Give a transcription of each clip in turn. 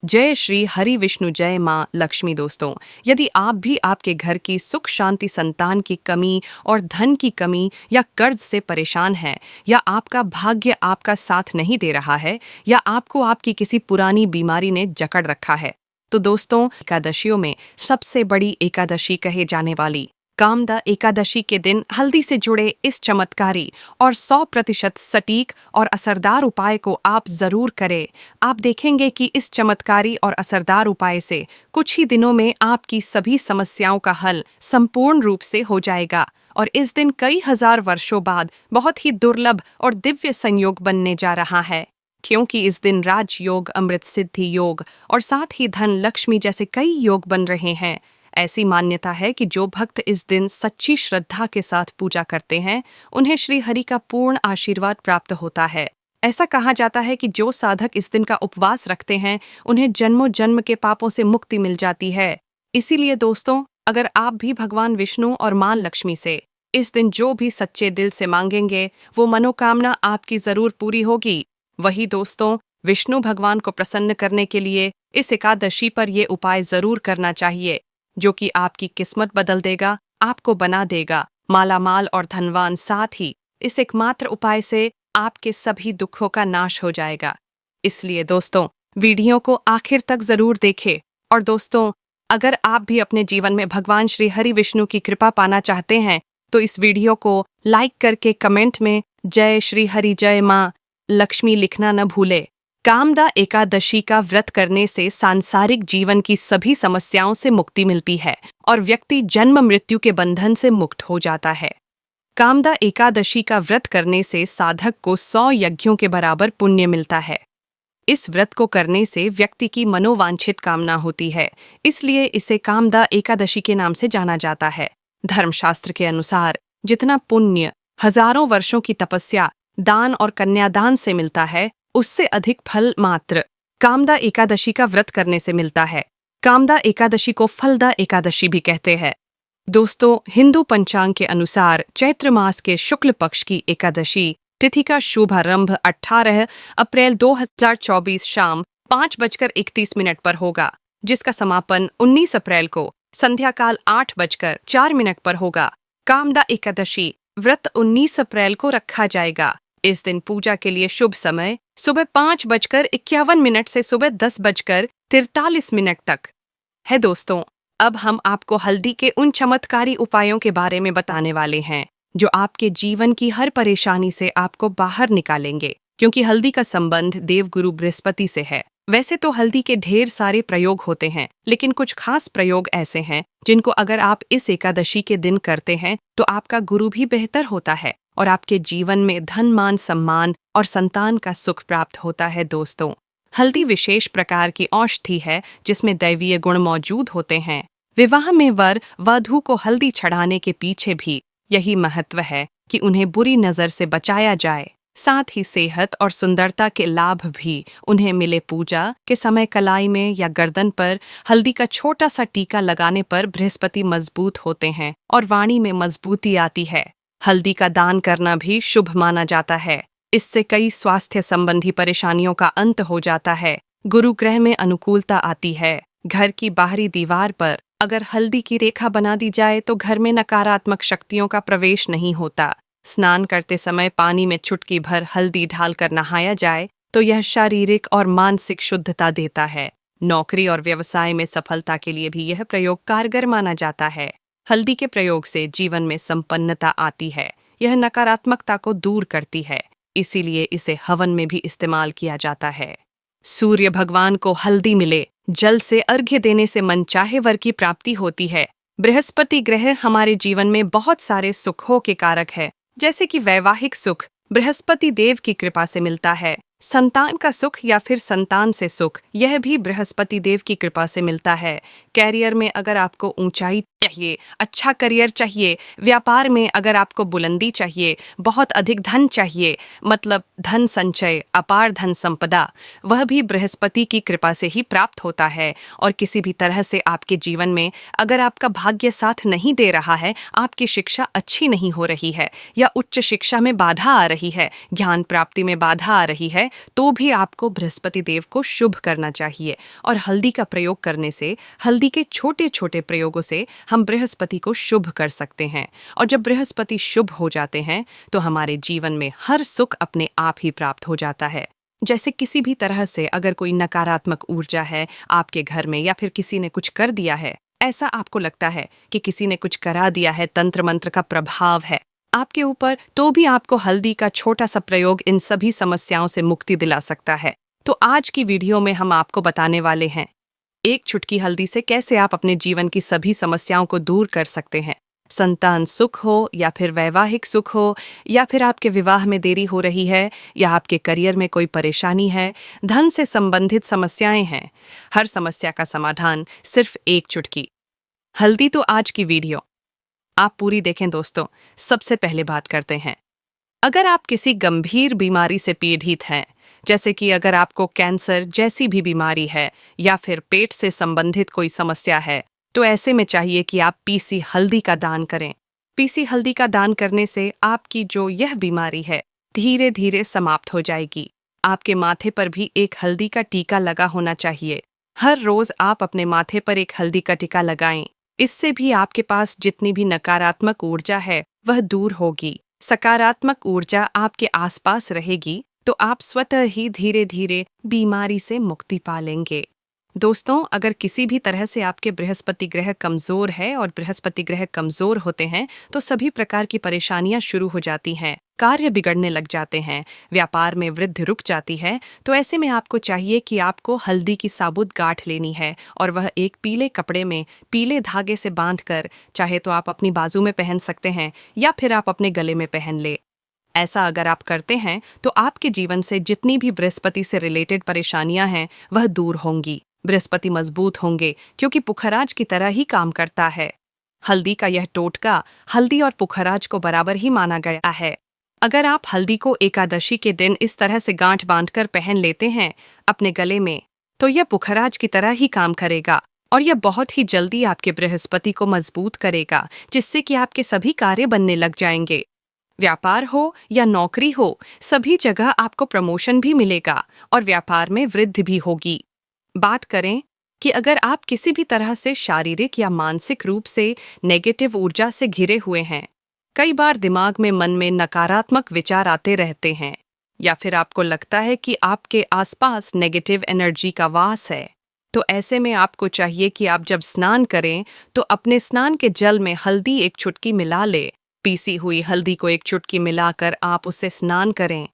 जय श्री हरि विष्णु जय माँ लक्ष्मी। दोस्तों, यदि आप भी आपके घर की सुख शांति, संतान की कमी और धन की कमी या कर्ज से परेशान हैं, या आपका भाग्य आपका साथ नहीं दे रहा है, या आपको आपकी किसी पुरानी बीमारी ने जकड़ रखा है, तो दोस्तों, एकादशियों में सबसे बड़ी एकादशी कहे जाने वाली कामदा एकादशी के दिन हल्दी से जुड़े इस चमत्कारी और 100% सटीक और असरदार उपाय को आप जरूर करें। आप देखेंगे कि इस चमत्कारी और असरदार उपाय से कुछ ही दिनों में आपकी सभी समस्याओं का हल संपूर्ण रूप से हो जाएगा, और इस दिन कई हजार वर्षों बाद बहुत ही दुर्लभ और दिव्य संयोग बनने जा रहा है, क्योंकि इस दिन राजयोग, अमृत सिद्धि योग और साथ ही धन लक्ष्मी जैसे कई योग बन रहे हैं। ऐसी मान्यता है कि जो भक्त इस दिन सच्ची श्रद्धा के साथ पूजा करते हैं, उन्हें श्री हरि का पूर्ण आशीर्वाद प्राप्त होता है। ऐसा कहा जाता है कि जो साधक इस दिन का उपवास रखते हैं, उन्हें जन्मों जन्म के पापों से मुक्ति मिल जाती है। इसीलिए दोस्तों, अगर आप भी भगवान विष्णु और मां लक्ष्मी से इस दिन जो भी सच्चे दिल से मांगेंगे, वो मनोकामना आपकी जरूर पूरी होगी। वही दोस्तों, विष्णु भगवान को प्रसन्न करने के लिए इस एकादशी पर ये उपाय जरूर करना चाहिए, जो कि आपकी किस्मत बदल देगा, आपको बना देगा मालामाल और धनवान। साथ ही इस एकमात्र उपाय से आपके सभी दुखों का नाश हो जाएगा। इसलिए दोस्तों, वीडियो को आखिर तक जरूर देखें। और दोस्तों, अगर आप भी अपने जीवन में भगवान श्री हरि विष्णु की कृपा पाना चाहते हैं, तो इस वीडियो को लाइक करके कमेंट में जय श्री हरि जय माँ लक्ष्मी लिखना न भूले। कामदा एकादशी का व्रत करने से सांसारिक जीवन की सभी समस्याओं से मुक्ति मिलती है और व्यक्ति जन्म मृत्यु के बंधन से मुक्त हो जाता है। कामदा एकादशी का व्रत करने से साधक को 100 यज्ञों के बराबर पुण्य मिलता है। इस व्रत को करने से व्यक्ति की मनोवांछित कामना होती है, इसलिए इसे कामदा एकादशी के नाम से जाना जाता है। धर्मशास्त्र के अनुसार जितना पुण्य हजारों वर्षों की तपस्या, दान और कन्यादान से मिलता है, उससे अधिक फल मात्र कामदा एकादशी का व्रत करने से मिलता है। कामदा एकादशी को फलदा एकादशी भी कहते हैं। दोस्तों, हिंदू पंचांग के अनुसार चैत्र मास के शुक्ल पक्ष की एकादशी तिथि का शुभारंभ 18 अप्रैल 2024 शाम 5:31 पर होगा, जिसका समापन 19 अप्रैल को संध्याकाल 8:04 पर होगा। कामदा एकादशी व्रत 19 अप्रैल को रखा जाएगा। इस दिन पूजा के लिए शुभ समय सुबह 5:51 से सुबह 10:43 तक है। दोस्तों, अब हम आपको हल्दी के उन चमत्कारी उपायों के बारे में बताने वाले हैं, जो आपके जीवन की हर परेशानी से आपको बाहर निकालेंगे, क्योंकि हल्दी का संबंध देवगुरु बृहस्पति से है। वैसे तो हल्दी के ढेर सारे प्रयोग होते हैं, लेकिन कुछ खास प्रयोग ऐसे हैं जिनको अगर आप इस एकादशी के दिन करते हैं, तो आपका गुरु भी बेहतर होता है और आपके जीवन में धन, मान, सम्मान और संतान का सुख प्राप्त होता है। दोस्तों, हल्दी विशेष प्रकार की औषधि है जिसमें दैवीय गुण मौजूद होते हैं। विवाह में वर वधू को हल्दी चढ़ाने के पीछे भी यही महत्व है कि उन्हें बुरी नजर से बचाया जाए। साथ ही सेहत और सुंदरता के लाभ भी उन्हें मिले। पूजा के समय कलाई में या गर्दन पर हल्दी का छोटा सा टीका लगाने पर बृहस्पति मजबूत होते हैं और वाणी में मजबूती आती है। हल्दी का दान करना भी शुभ माना जाता है। इससे कई स्वास्थ्य संबंधी परेशानियों का अंत हो जाता है। गुरु ग्रह में अनुकूलता आती है। घर की बाहरी दीवार पर अगर हल्दी की रेखा बना दी जाए तो घर में नकारात्मक शक्तियों का प्रवेश नहीं होता। स्नान करते समय पानी में चुटकी भर हल्दी डालकर नहाया जाए तो यह शारीरिक और मानसिक शुद्धता देता है। नौकरी और व्यवसाय में सफलता के लिए भी यह प्रयोग कारगर माना जाता है। हल्दी के प्रयोग से जीवन में संपन्नता आती है। यह नकारात्मकता को दूर करती है, इसीलिए इसे हवन में भी इस्तेमाल किया जाता है। सूर्य भगवान को हल्दी मिले, जल से अर्घ्य देने से मनचाहे वर की प्राप्ति होती है। बृहस्पति ग्रह हमारे जीवन में बहुत सारे सुखों के कारक है, जैसे कि वैवाहिक सुख बृहस्पति देव की कृपा से मिलता है। संतान का सुख या फिर संतान से सुख, यह भी बृहस्पति देव की कृपा से मिलता है। कैरियर में अगर आपको ऊंचाई चाहिए, अच्छा करियर चाहिए, व्यापार में अगर आपको बुलंदी चाहिए, बहुत अधिक धन चाहिए, मतलब धन संचय, अपार धन संपदा, वह भी बृहस्पति की कृपा से ही प्राप्त होता है। और किसी भी तरह से आपके जीवन में अगर आपका भाग्य साथ नहीं दे रहा है, आपकी शिक्षा अच्छी नहीं हो रही है, या उच्च शिक्षा में बाधा आ रही है, ज्ञान प्राप्ति में बाधा आ रही है, तो भी आपको बृहस्पति देव को शुभ करना चाहिए। और हल्दी का प्रयोग करने से, हल्दी के छोटे छोटे प्रयोगों से हम बृहस्पति को शुभ कर सकते हैं। और जब बृहस्पति शुभ हो जाते हैं तो हमारे जीवन में हर सुख अपने आप ही प्राप्त हो जाता है। जैसे किसी भी तरह से अगर कोई नकारात्मक ऊर्जा है आपके घर में, या फिर किसी ने कुछ कर दिया है, ऐसा आपको लगता है कि किसी ने कुछ करा दिया है, तंत्र मंत्र का प्रभाव है आपके ऊपर, तो भी आपको हल्दी का छोटा सा प्रयोग इन सभी समस्याओं से मुक्ति दिला सकता है। तो आज की वीडियो में हम आपको बताने वाले हैं एक चुटकी हल्दी से कैसे आप अपने जीवन की सभी समस्याओं को दूर कर सकते हैं। संतान सुख हो, या फिर वैवाहिक सुख हो, या फिर आपके विवाह में देरी हो रही है, या आपके करियर में कोई परेशानी है, धन से संबंधित समस्याएं हैं, हर समस्या का समाधान सिर्फ एक चुटकी हल्दी। तो आज की वीडियो आप पूरी देखें दोस्तों। सबसे पहले बात करते हैं, अगर आप किसी गंभीर बीमारी से पीड़ित हैं, जैसे कि अगर आपको कैंसर जैसी भी बीमारी है, या फिर पेट से संबंधित कोई समस्या है, तो ऐसे में चाहिए कि आप पीसी हल्दी का दान करें। पीसी हल्दी का दान करने से आपकी जो यह बीमारी है धीरे धीरे समाप्त हो जाएगी। आपके माथे पर भी एक हल्दी का टीका लगा होना चाहिए। हर रोज आप अपने माथे पर एक हल्दी का टीका लगाएं। इससे भी आपके पास जितनी भी नकारात्मक ऊर्जा है वह दूर होगी, सकारात्मक ऊर्जा आपके आसपास रहेगी, तो आप स्वतः ही धीरे धीरे बीमारी से मुक्ति पा लेंगे। दोस्तों, अगर किसी भी तरह से आपके बृहस्पति ग्रह कमजोर है, और बृहस्पति ग्रह कमजोर होते हैं तो सभी प्रकार की परेशानियां शुरू हो जाती हैं, कार्य बिगड़ने लग जाते हैं, व्यापार में वृद्धि रुक जाती है। तो ऐसे में आपको चाहिए कि आपको हल्दी की साबुत गांठ लेनी है, और वह एक पीले कपड़े में पीले धागे से बांधकर, चाहे तो आप अपनी बाजू में पहन सकते हैं या फिर आप अपने गले में पहन ले। ऐसा अगर आप करते हैं तो आपके जीवन से जितनी भी बृहस्पति से रिलेटेड परेशानियां हैं वह दूर होंगी। बृहस्पति मजबूत होंगे क्योंकि पुखराज की तरह ही काम करता है। हल्दी का यह टोटका हल्दी और पुखराज को बराबर ही माना गया है। अगर आप हल्दी को एकादशी के दिन इस तरह से गांठ बांधकर पहन लेते हैं अपने गले में, तो यह पुखराज की तरह ही काम करेगा, और यह बहुत ही जल्दी आपके बृहस्पति को मजबूत करेगा, जिससे कि आपके सभी कार्य बनने लग जाएंगे। व्यापार हो या नौकरी हो, सभी जगह आपको प्रमोशन भी मिलेगा और व्यापार में वृद्धि भी होगी। बात करें कि अगर आप किसी भी तरह से शारीरिक या मानसिक रूप से नेगेटिव ऊर्जा से घिरे हुए हैं, कई बार दिमाग में, मन में नकारात्मक विचार आते रहते हैं, या फिर आपको लगता है कि आपके आसपास नेगेटिव एनर्जी का वास है, तो ऐसे में आपको चाहिए कि आप जब स्नान करें तो अपने स्नान के जल में हल्दी एक चुटकी मिला ले। पीसी हुई हल्दी को एक चुटकी मिलाकर आप उससे स्नान करें।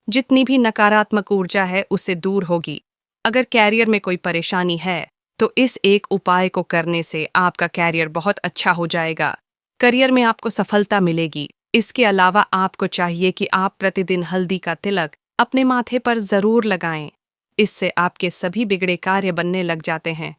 जितनी भी नकारात्मक ऊर्जा है उससे दूर होगी। अगर कैरियर में कोई परेशानी है तो इस एक उपाय को करने से आपका कैरियर बहुत अच्छा हो जाएगा, करियर में आपको सफलता मिलेगी। इसके अलावा आपको चाहिए कि आप प्रतिदिन हल्दी का तिलक अपने माथे पर जरूर लगाएं। इससे आपके सभी बिगड़े कार्य बनने लग जाते हैं।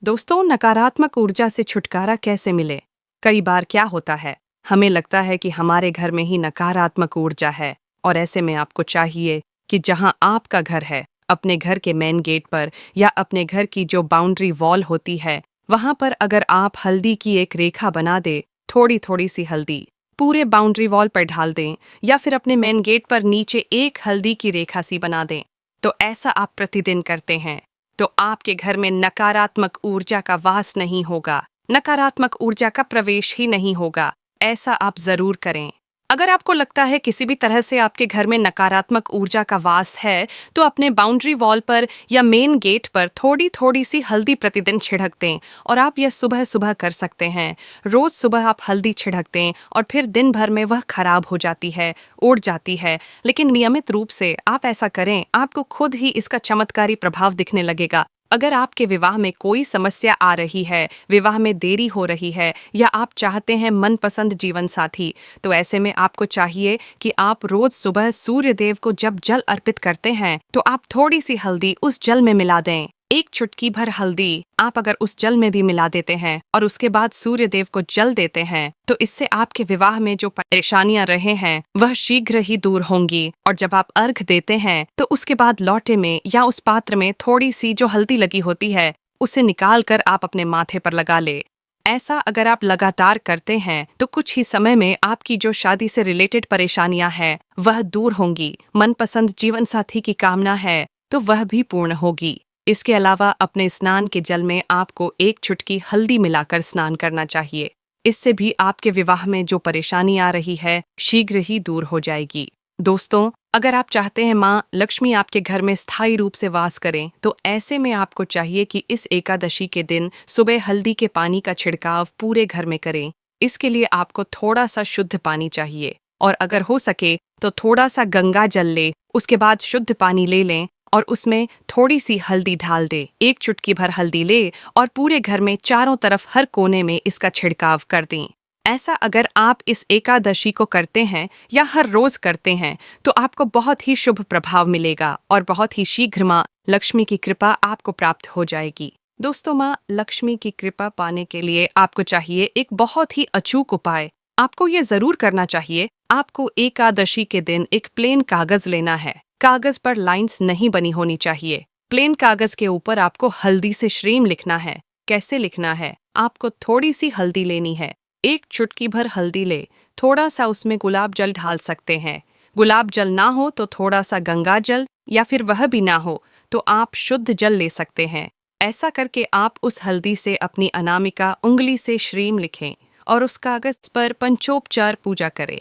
दोस्तों, नकारात्मक ऊर्जा से छुटकारा कैसे मिले? कई बार क्या होता है, हमें लगता है कि हमारे घर में ही नकारात्मक ऊर्जा है, और ऐसे में आपको चाहिए कि जहां आपका घर है, अपने घर के मेन गेट पर या अपने घर की जो बाउंड्री वॉल होती है, वहां पर अगर आप हल्दी की एक रेखा बना दे, थोड़ी थोड़ी सी हल्दी पूरे बाउंड्री वॉल पर ढाल दें, या फिर अपने मेन गेट पर नीचे एक हल्दी की रेखा सी बना दें, तो ऐसा आप प्रतिदिन करते हैं तो आपके घर में नकारात्मक ऊर्जा का वास नहीं होगा, नकारात्मक ऊर्जा का प्रवेश ही नहीं होगा। ऐसा आप जरूर करें। अगर आपको लगता है किसी भी तरह से आपके घर में नकारात्मक ऊर्जा का वास है, तो अपने बाउंड्री वॉल पर या मेन गेट पर थोड़ी थोड़ी सी हल्दी प्रतिदिन छिड़क दें, और आप यह सुबह सुबह कर सकते हैं। रोज सुबह आप हल्दी छिड़क दें और फिर दिन भर में वह खराब हो जाती है, उड़ जाती है, लेकिन नियमित रूप से आप ऐसा करें, आपको खुद ही इसका चमत्कारी प्रभाव दिखने लगेगा। अगर आपके विवाह में कोई समस्या आ रही है, विवाह में देरी हो रही है, या आप चाहते हैं मनपसंद जीवन साथी, तो ऐसे में आपको चाहिए कि आप रोज सुबह सूर्य देव को जब जल अर्पित करते हैं तो आप थोड़ी सी हल्दी उस जल में मिला दें। एक चुटकी भर हल्दी आप अगर उस जल में भी मिला देते हैं और उसके बाद सूर्य देव को जल देते हैं, तो इससे आपके विवाह में जो परेशानियां रहे हैं वह शीघ्र ही दूर होंगी। और जब आप अर्घ देते हैं तो उसके बाद लौटे में या उस पात्र में थोड़ी सी जो हल्दी लगी होती है उसे निकाल कर आप अपने माथे पर लगा ले। ऐसा अगर आप लगातार करते हैं तो कुछ ही समय में आपकी जो शादी से रिलेटेड परेशानियां हैं वह दूर होंगी। मनपसंद जीवन साथी की कामना है तो वह भी पूर्ण होगी। इसके अलावा अपने स्नान के जल में आपको एक चुटकी हल्दी मिलाकर स्नान करना चाहिए। इससे भी आपके विवाह में जो परेशानी आ रही है शीघ्र ही दूर हो जाएगी। दोस्तों, अगर आप चाहते हैं माँ लक्ष्मी आपके घर में स्थायी रूप से वास करें तो ऐसे में आपको चाहिए कि इस एकादशी के दिन सुबह हल्दी के पानी का छिड़काव पूरे घर में करें। इसके लिए आपको थोड़ा सा शुद्ध पानी चाहिए और अगर हो सके तो थोड़ा सा गंगा जल ले, उसके बाद शुद्ध पानी ले लें और उसमें थोड़ी सी हल्दी डाल दे। एक चुटकी भर हल्दी ले और पूरे घर में चारों तरफ हर कोने में इसका छिड़काव कर दें। ऐसा अगर आप इस एकादशी को करते हैं या हर रोज करते हैं तो आपको बहुत ही शुभ प्रभाव मिलेगा और बहुत ही शीघ्र माँ लक्ष्मी की कृपा आपको प्राप्त हो जाएगी। दोस्तों, माँ लक्ष्मी की कृपा पाने के लिए आपको चाहिए एक बहुत ही अचूक उपाय। आपको ये जरूर करना चाहिए। आपको एकादशी के दिन एक प्लेन कागज लेना है। कागज पर लाइंस नहीं बनी होनी चाहिए। प्लेन कागज के ऊपर आपको हल्दी से श्रीम लिखना है। कैसे लिखना है? आपको थोड़ी सी हल्दी लेनी है, एक चुटकी भर हल्दी ले, थोड़ा सा उसमें गुलाब जल डाल सकते हैं। गुलाब जल ना हो तो थोड़ा सा गंगा जल, या फिर वह भी ना हो तो आप शुद्ध जल ले सकते हैं। ऐसा करके आप उस हल्दी से अपनी अनामिका उंगली से श्रीम लिखें और उस कागज पर पंचोपचार पूजा करें।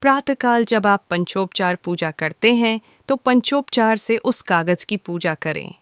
प्रातःकाल जब आप पंचोपचार पूजा करते हैं तो पंचोपचार से उस कागज की पूजा करें।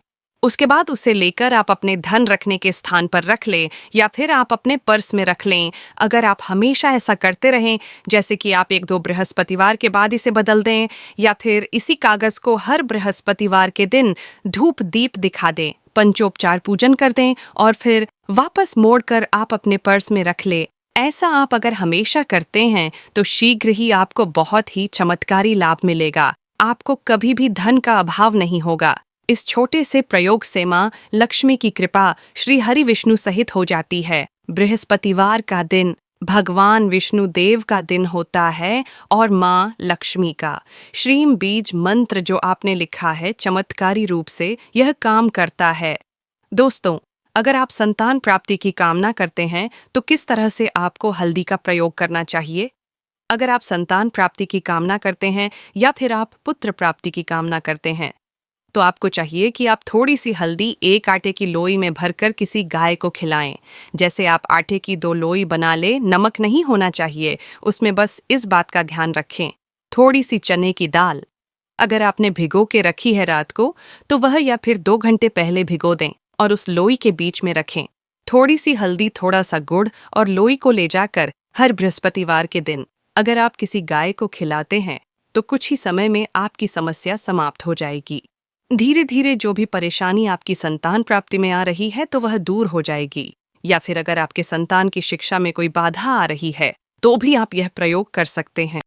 उसके बाद उसे लेकर आप अपने धन रखने के स्थान पर रख लें या फिर आप अपने पर्स में रख लें। अगर आप हमेशा ऐसा करते रहें, जैसे कि आप 1-2 बृहस्पतिवार के बाद इसे बदल दें या फिर इसी कागज को हर बृहस्पतिवार के दिन धूप दीप दिखा दें, पंचोपचार पूजन कर दें और फिर वापस मोड़कर आप अपने पर्स में रख लें। ऐसा आप अगर हमेशा करते हैं तो शीघ्र ही आपको बहुत ही चमत्कारी लाभ मिलेगा। आपको कभी भी धन का अभाव नहीं होगा। इस छोटे से प्रयोग से माँ लक्ष्मी की कृपा श्री हरि विष्णु सहित हो जाती है। बृहस्पतिवार का दिन भगवान विष्णु देव का दिन होता है और माँ लक्ष्मी का श्रीम बीज मंत्र जो आपने लिखा है चमत्कारी रूप से यह काम करता है। दोस्तों, अगर आप संतान प्राप्ति की कामना करते हैं तो किस तरह से आपको हल्दी का प्रयोग करना चाहिए? अगर आप संतान प्राप्ति की कामना करते हैं या फिर आप पुत्र प्राप्ति की कामना करते हैं तो आपको चाहिए कि आप थोड़ी सी हल्दी एक आटे की लोई में भरकर किसी गाय को खिलाएं। जैसे आप आटे की 2 लोई बना ले, नमक नहीं होना चाहिए, उसमें बस इस बात का ध्यान रखें। थोड़ी सी चने की दाल अगर आपने भिगो के रखी है रात को तो वह या फिर 2 घंटे पहले भिगो दें और उस लोई के बीच में रखें। थोड़ी सी हल्दी, थोड़ा सा गुड़ और लोई को ले जाकर हर बृहस्पतिवार के दिन अगर आप किसी गाय को खिलाते हैं तो कुछ ही समय में आपकी समस्या समाप्त हो जाएगी। धीरे धीरे जो भी परेशानी आपकी संतान प्राप्ति में आ रही है तो वह दूर हो जाएगी। या फिर अगर आपके संतान की शिक्षा में कोई बाधा आ रही है तो भी आप यह प्रयोग कर सकते हैं।